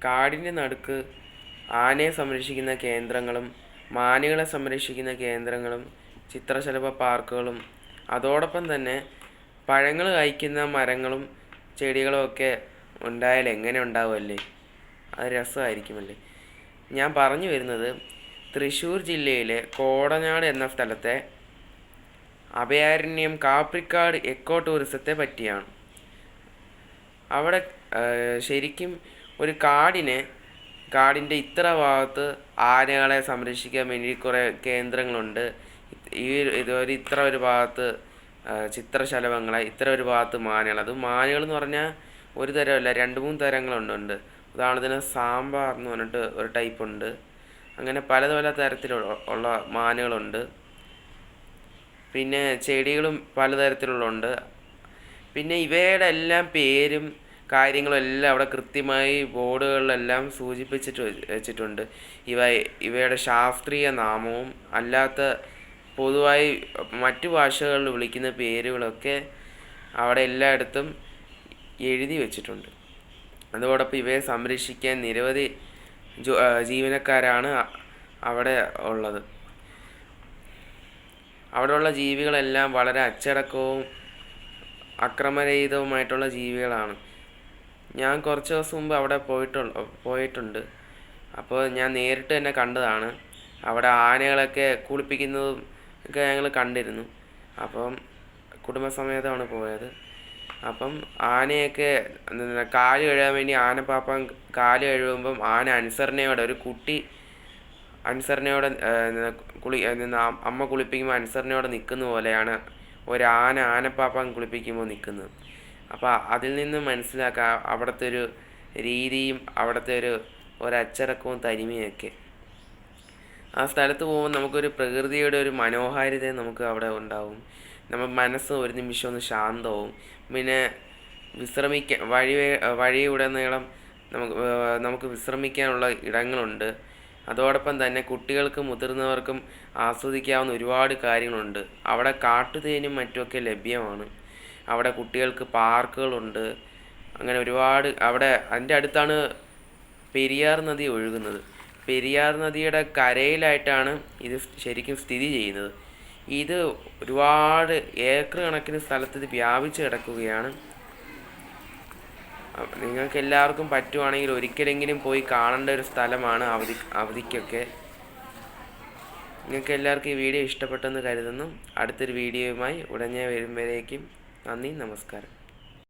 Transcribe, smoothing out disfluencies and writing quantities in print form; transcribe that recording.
കാടിൻ്റെ നടുക്ക് ആനയെ സംരക്ഷിക്കുന്ന കേന്ദ്രങ്ങളും മാനുകളെ സംരക്ഷിക്കുന്ന കേന്ദ്രങ്ങളും ചിത്രശലഭ പാർക്കുകളും അതോടൊപ്പം തന്നെ പഴങ്ങൾ കായ്ക്കുന്ന മരങ്ങളും ചെടികളും ഒക്കെ ഉണ്ടായാൽ എങ്ങനെ ഉണ്ടാവുമല്ലേ? അത് രസമായിരിക്കുമല്ലേ? ഞാൻ പറഞ്ഞു വരുന്നത് തൃശ്ശൂർ ജില്ലയിലെ കോടനാട് എന്ന സ്ഥലത്തെ അഭയാരണ്യം കാപ്രിക്കാട് എക്കോ ടൂറിസത്തെ പറ്റിയാണ്. അവിടെ ശരിക്കും ഒരു കാടിൻ്റെ ഇത്ര ഭാഗത്ത് ആനകളെ സംരക്ഷിക്കാൻ വേണ്ടി കുറേ കേന്ദ്രങ്ങളുണ്ട്. ഇത്ര ഒരു ഭാഗത്ത് ചിത്രശലഭങ്ങളെ, ഇത്ര ഒരു ഭാഗത്ത് മാനുകൾ. അത് മാനുകൾ എന്ന് പറഞ്ഞാൽ ഒരു തരമല്ല, 2-3 തരങ്ങളുണ്ട്. ഉദാഹരണത്തിന് സാമ്പാർ എന്ന് പറഞ്ഞിട്ട് ഒരു ടൈപ്പ് ഉണ്ട്. അങ്ങനെ പല പല തരത്തിലുള്ള മാനുകളുണ്ട്. പിന്നെ ചെടികളും പലതരത്തിലുള്ളുണ്ട്. പിന്നെ ഇവയുടെ എല്ലാം പേരും കാര്യങ്ങളും എല്ലാം അവിടെ കൃത്യമായി ബോർഡുകളിലെല്ലാം സൂചിപ്പിച്ചിട്ട് വെച്ചിട്ടുണ്ട്. ഇവയുടെ ശാസ്ത്രീയ നാമവും അല്ലാത്ത പൊതുവായി മറ്റു ഭാഷകളിൽ വിളിക്കുന്ന പേരുകളൊക്കെ അവിടെ എല്ലായിടത്തും എഴുതി വച്ചിട്ടുണ്ട്. അതോടൊപ്പം ഇവയെ സംരക്ഷിക്കാൻ നിരവധി ജീവനക്കാരാണ് അവിടെ ഉള്ളത്. അവിടെയുള്ള ജീവികളെല്ലാം വളരെ അച്ചടക്കവും അക്രമരഹിതവുമായിട്ടുള്ള ജീവികളാണ്. ഞാൻ കുറച്ച് ദിവസം മുമ്പ് അവിടെ പോയിട്ടുണ്ട്. അപ്പോൾ ഞാൻ നേരിട്ട് തന്നെ കണ്ടതാണ്. അവിടെ ആനകളൊക്കെ കുളിപ്പിക്കുന്നതും ഒക്കെ ഞങ്ങൾ കണ്ടിരുന്നു. അപ്പം കുടുംബസമേതമാണ് പോയത്. അപ്പം ആനയൊക്കെ കാല് കഴുകാൻ വേണ്ടി ആനപ്പാപ്പാൻ കാല് കഴുകുമ്പം ആന ഒരു കുട്ടി അനുസരണയോടെ അമ്മ കുളിപ്പിക്കുമ്പോൾ അനുസരണയോടെ നിൽക്കുന്ന പോലെയാണ് ആനപ്പാപ്പാൻ കുളിപ്പിക്കുമ്പോൾ നിൽക്കുന്നത്. അപ്പോൾ അതിൽ നിന്ന് മനസ്സിലാക്കാം അവിടുത്തെ ഒരു രീതിയും അവിടുത്തെ ഒരു അച്ചടക്കവും തനിമയൊക്കെ. ആ സ്ഥലത്ത് പോകുമ്പോൾ നമുക്കൊരു പ്രകൃതിയുടെ ഒരു മനോഹാരിത നമുക്ക് അവിടെ ഉണ്ടാവും. നമ്മുടെ മനസ്സ് ഒരു നിമിഷം ഒന്ന് ശാന്തവും. പിന്നെ വഴിയുടനീളം നമുക്ക് വിശ്രമിക്കാനുള്ള ഇടങ്ങളുണ്ട്. അതോടൊപ്പം തന്നെ കുട്ടികൾക്കും മുതിർന്നവർക്കും ആസ്വദിക്കാവുന്ന ഒരുപാട് കാര്യങ്ങളുണ്ട്. അവിടെ കാട്ടുതേനും മറ്റുമൊക്കെ ലഭ്യമാണ്. അവിടെ കുട്ടികൾക്ക് പാർക്കുകളുണ്ട്. അങ്ങനെ ഒരുപാട് അതിൻ്റെ അടുത്താണ് പെരിയാർ നദി ഒഴുകുന്നത്. പെരിയാർ നദിയുടെ കരയിലായിട്ടാണ് ഇത് ശരിക്കും സ്ഥിതി ചെയ്യുന്നത്. ഇത് ഒരുപാട് ഏക്കർ കണക്കിന് സ്ഥലത്ത് ഇത് വ്യാപിച്ച് കിടക്കുകയാണ്. നിങ്ങൾക്ക് എല്ലാവർക്കും പറ്റുവാണെങ്കിൽ ഒരിക്കലെങ്കിലും പോയി കാണേണ്ട ഒരു സ്ഥലമാണ് അവധിക്കൊക്കെ. നിങ്ങൾക്ക് എല്ലാവർക്കും ഈ വീഡിയോ ഇഷ്ടപ്പെട്ടെന്ന് കരുതുന്നു. അടുത്തൊരു വീഡിയോയുമായി ഉടനെ വരുമ്പോഴേക്കും നന്ദി, നമസ്കാരം.